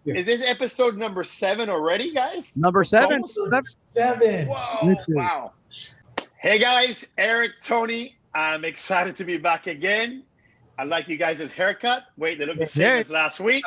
is this episode number 7 already, guys? Number 7. That's 7. Whoa! Wow. Hey guys, Eric, Tony. I'm excited to be back again. I like you guys' haircut. Wait, they look the same as last week.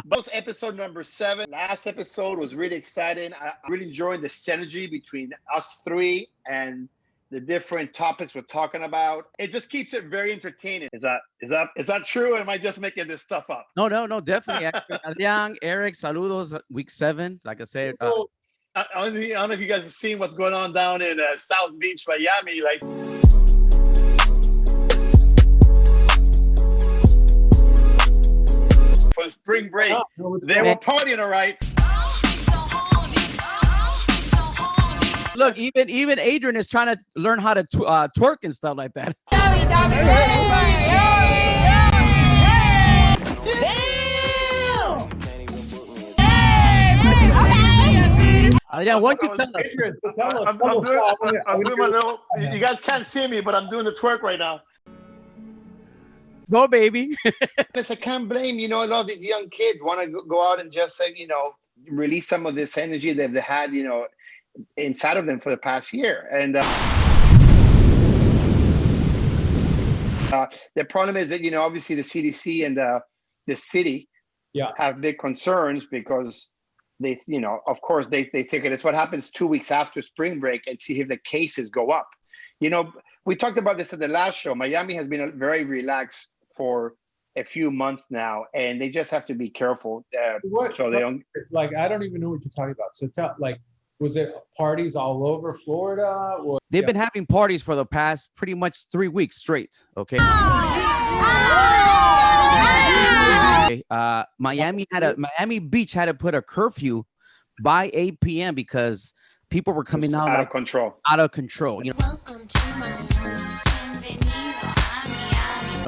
Both episode number 7. Last episode was really exciting. I really enjoyed the synergy between us three and the different topics we're talking about. It just keeps it very entertaining. Is that true? Or am I just making this stuff up? No, definitely. Adrian, Eric, saludos. Week 7, like I said. I don't know if you guys have seen what's going on down in South Beach, Miami. Like, for spring break, they were partying, all right. Look, even Adrian is trying to learn how to twerk and stuff like that. Adrian, what you tell us? I'm doing my little. You guys can't see me, but I'm doing the twerk right now. Go, baby. I can't blame, a lot of these young kids want to go out and just say, release some of this energy that they had, inside of them for the past year. And the problem is that, obviously the CDC and the city have big concerns because they, of course, they say, okay, that's what happens 2 weeks after spring break and see if the cases go up. We talked about this at the last show. Miami has been very relaxed for a few months now, and they just have to be careful. So they don't. Like, I don't even know what you're talking about. So was it parties all over Florida? Or, They've been having parties for the past pretty much 3 weeks straight. Okay. Miami Beach had to put a curfew by 8 p.m. because people were coming out of control. Out of control. Welcome to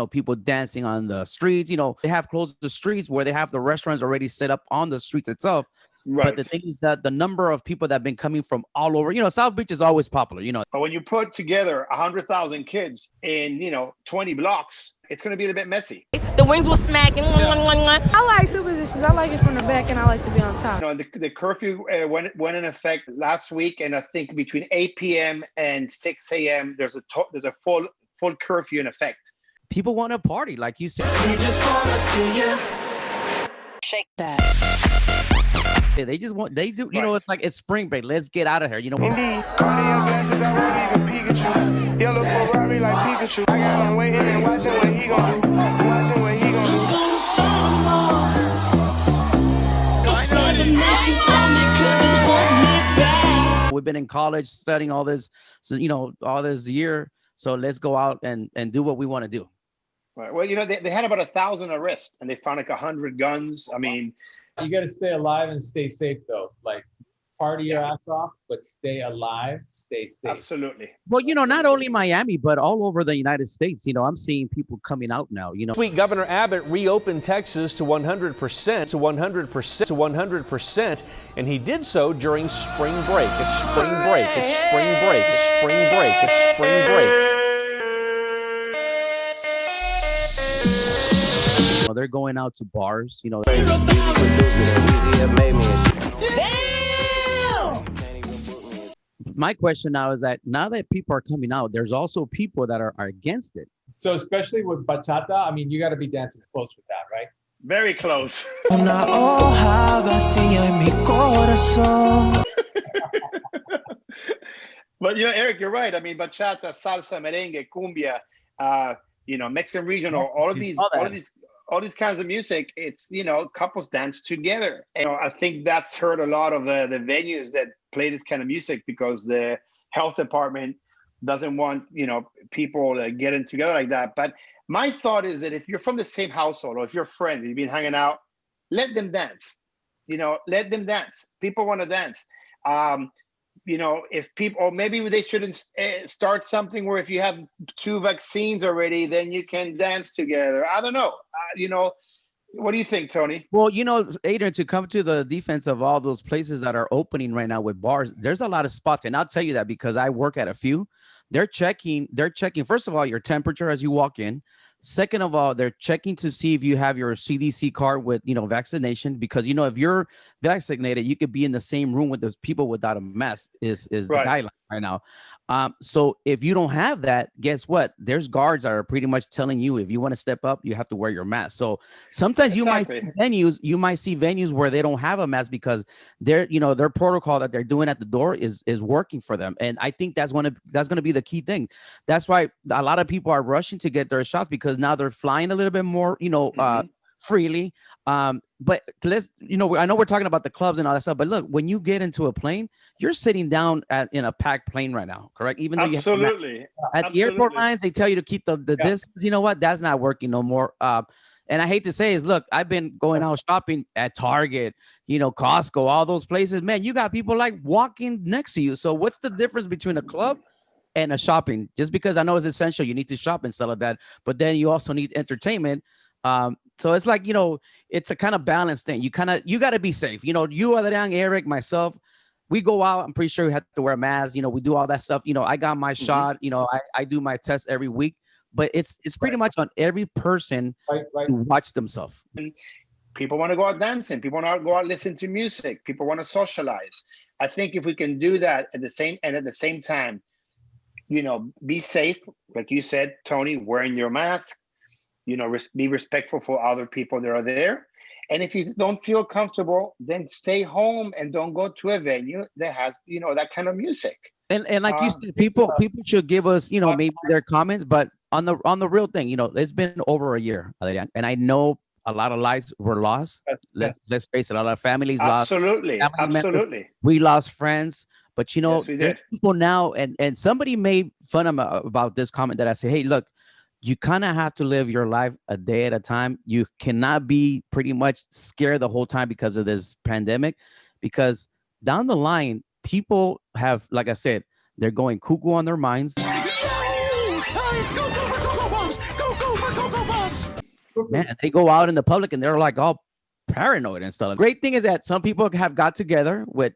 people dancing on the streets. They have closed the streets where they have the restaurants already set up on the streets itself. Right. But the thing is that the number of people that have been coming from all over, South Beach is always popular, But when you put together 100,000 kids in, 20 blocks, it's going to be a little bit messy. The wings were smacking. I like 2 positions. I like it from the back and I like to be on top. The curfew went in effect last week, and I think between 8 p.m. and 6 a.m. there's a full curfew in effect. People want to party, like you said. We just want to see you shake that. They do, it's like it's spring break. Let's get out of here. Indeed. Glasses, I won't even Pikachu. Yellow Ferrari like Pikachu. I got him waiting and watching what he gon' do. Watching what he gon' do. We've been in college studying all this, all this year. So let's go out and do what we want to do. Right. Well, they had about 1,000 arrests, and they found like 100 guns. I mean, you got to stay alive and stay safe, though. Like, party your ass off, but stay alive, stay safe. Absolutely. Well, not only Miami, but all over the United States. I'm seeing people coming out now. This week, Governor Abbott reopened Texas to 100%, and he did so during spring break. It's spring break. It's spring break. It's spring break. It's spring break. They're going out to bars, Damn! My question now is that now that people are coming out, there's also people that are against it. So especially with bachata, I mean, you got to be dancing close with that, right? Very close. But Eric, you're right. I mean, bachata, salsa, merengue, cumbia, Mexican regional, all these kinds of music, it's, couples dance together. And I think that's hurt a lot of the venues that play this kind of music because the health department doesn't want, people getting together like that. But my thought is that if you're from the same household or if you're friends, you've been hanging out, let them dance. Let them dance. People want to dance. If people, or maybe they shouldn't start something where if you have 2 vaccines already, then you can dance together. I don't know. What do you think, Tony? Well, Adrian, to come to the defense of all those places that are opening right now with bars, there's a lot of spots. And I'll tell you that because I work at a few. they're checking. First of all, your temperature as you walk in. Second of all, they're checking to see if you have your CDC card with, vaccination, because, if you're vaccinated, you could be in the same room with those people without a mask is the guideline right now. So if you don't have that, guess what? There's guards that are pretty much telling you, if you want to step up, you have to wear your mask. So sometimes you might see venues where they don't have a mask because their protocol that they're doing at the door is working for them. And I think that's going to be the key thing. That's why a lot of people are rushing to get their shots, because now they're flying a little bit more, freely. But let's, I know we're talking about the clubs and all that stuff, but look, when you get into a plane, you're sitting down in a packed plane right now, correct? Even though absolutely at the airport lines, they tell you to keep the distance. You know what? That's not working no more. And I hate to say is, look, I've been going out shopping at Target, Costco, all those places. Man, you got people like walking next to you. So what's the difference between a club and a shopping? Just because I know it's essential, you need to shop and stuff like that, but then you also need entertainment. So it's like, it's a kind of balance thing. You got to be safe. You, Adrian, Eric, myself, we go out. I'm pretty sure we have to wear a mask. We do all that stuff. I got my shot. I do my test every week, but it's pretty much on every person to watch themselves. People want to go out dancing. People want to go out listen to music. People want to socialize. I think if we can do that at the same time, be safe, like you said, Tony, wearing your mask. Be respectful for other people that are there. And if you don't feel comfortable, then stay home and don't go to a venue that has, that kind of music. And like you said, people should give us, maybe their comments, but on the real thing, it's been over a year, Adrian, and I know a lot of lives were lost. Let's face it, a lot of families lost. Absolutely. We lost friends, but yes, there's people now, and somebody made fun of me about this comment that I said, hey, look, you kind of have to live your life a day at a time. You cannot be pretty much scared the whole time because of this pandemic, because down the line, people have, like I said, they're going cuckoo on their minds. Man, they go out in the public and they're like all paranoid and stuff. The great thing is that some people have got together with,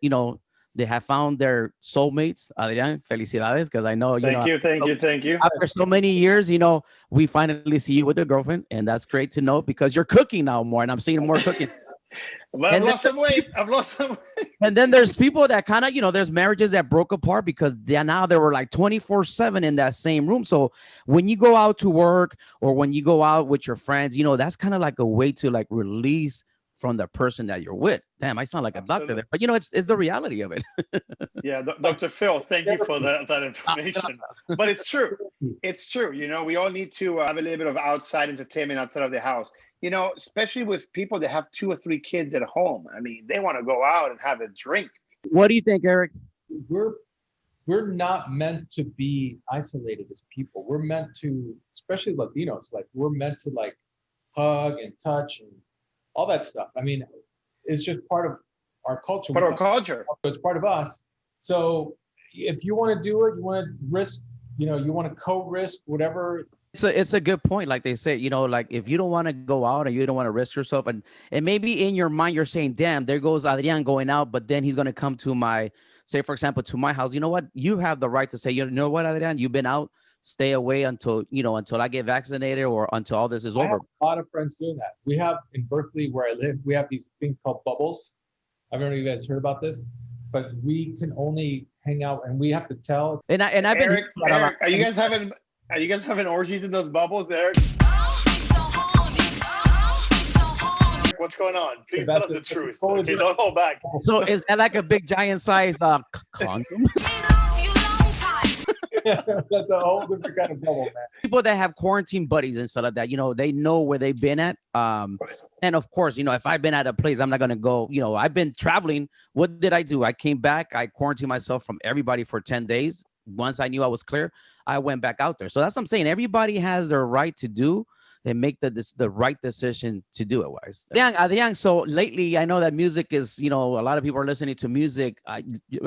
they have found their soulmates. Adrian, felicidades, because I know, Thank you. After so many years, we finally see you with a girlfriend, and that's great to know, because you're cooking now more, and I'm seeing more cooking. Well, I've lost some weight. And then there's people that kind of, there's marriages that broke apart because now they were like 24/7 in that same room. So when you go out to work or when you go out with your friends, that's kind of like a way to like release from the person that you're with. Damn, I sound like a doctor there, but it's the reality of it. Yeah, Dr. Phil, thank you for that information. But it's true. It's true. We all need to have a little bit of outside entertainment outside of the house. Especially with people that have 2 or 3 kids at home. I mean, they want to go out and have a drink. What do you think, Eric? We're not meant to be isolated as people. We're meant to, especially Latinos, like we're meant to like hug and touch and all that stuff. I mean, it's just part of our culture. It's part of us. So if you want to do it, you want to risk, you want to co-risk whatever. It's a good point. Like they say, like if you don't want to go out and you don't want to risk yourself, and maybe in your mind you're saying, damn, there goes Adrian going out, but then he's going to come to for example, to my house. You know what? You have the right to say, you know what, Adrian, you've been out. Stay away until I get vaccinated or until all this is over. I have a lot of friends doing that. We have in Berkeley, where I live, we have these things called bubbles. I don't know if you guys heard about this, but we can only hang out and we have to tell. And I've been Eric, are you guys having orgies in those bubbles, Eric? What's going on? Please tell us the truth. Okay, don't hold back. So is that like a big giant size condom? That's a whole different kind of bubble, man. People that have quarantine buddies and stuff like that, they know where they've been at. And of course, if I've been at a place, I'm not going to go, I've been traveling. What did I do? I came back. I quarantined myself from everybody for 10 days. Once I knew I was clear, I went back out there. So that's what I'm saying. Everybody has their right to do and make the right decision to do it wise. Adrian, so lately I know that music is, a lot of people are listening to music.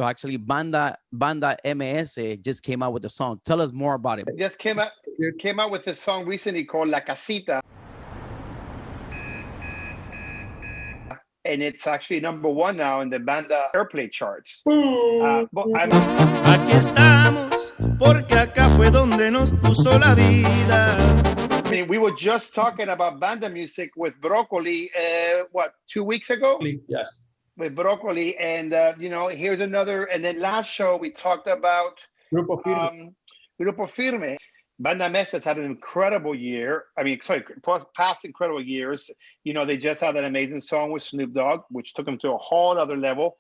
Actually, Banda MS just came out with a song. Tell us more about it. Just came out with a song recently called La Casita. And it's actually #1 now in the Banda airplay charts. Aquí estamos porque acá fue donde nos puso la vida. I mean, we were just talking about Banda music with Broccoli, 2 weeks ago? Yes. With Broccoli, and here's another. And then last show we talked about Grupo Firme. Grupo Firme. Banda Mesa has had an incredible year. I mean, sorry, past incredible years. They just had an amazing song with Snoop Dogg, which took them to a whole other level.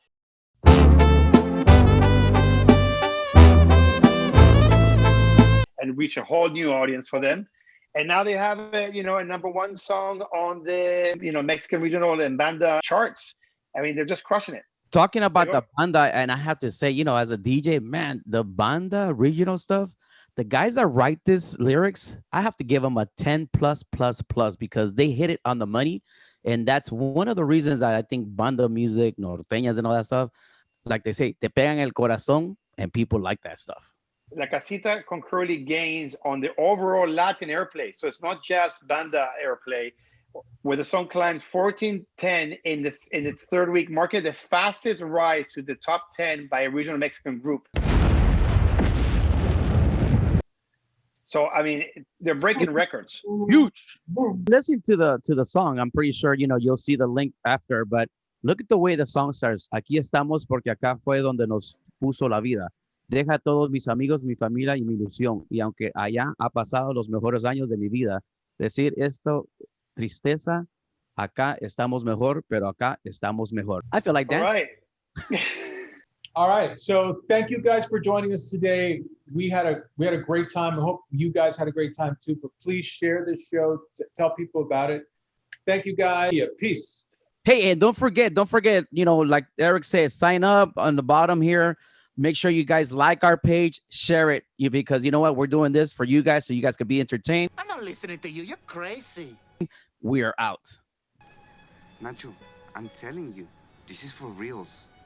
And reach a whole new audience for them. And now they have a number one song on the Mexican regional and Banda charts. I mean, they're just crushing it. Talking about the Banda, and I have to say, as a DJ, man, the Banda regional stuff, the guys that write this lyrics, I have to give them a 10 plus because they hit it on the money. And that's one of the reasons that I think Banda music, norteñas and all that stuff, like they say, te pegan el corazón, and people like that stuff. La Casita concurrently gains on the overall Latin airplay. So it's not just Banda airplay, where the song climbs 1410 in its third week, marking the fastest rise to the top 10 by a regional Mexican group. So, I mean, they're breaking records. Huge. Listen to the song. I'm pretty sure, you'll see the link after, but look at the way the song starts. Aquí estamos porque acá fue donde nos puso la vida. Deja a todos mis amigos, mi familia y mi ilusión. Y aunque allá ha pasado los mejores años de mi vida, decir esto, tristeza, acá estamos mejor, pero acá estamos mejor. I feel like dancing. All right. All right. So thank you guys for joining us today. We had a great time. I hope you guys had a great time too. But please share this show. Tell people about it. Thank you guys. Yeah, peace. Hey, and don't forget, like Eric said, sign up on the bottom here. Make sure you guys like our page, share it, because you know what? We're doing this for you guys so you guys can be entertained. I'm not listening to you. You're crazy. We are out. Nacho, I'm telling you, this is for reals.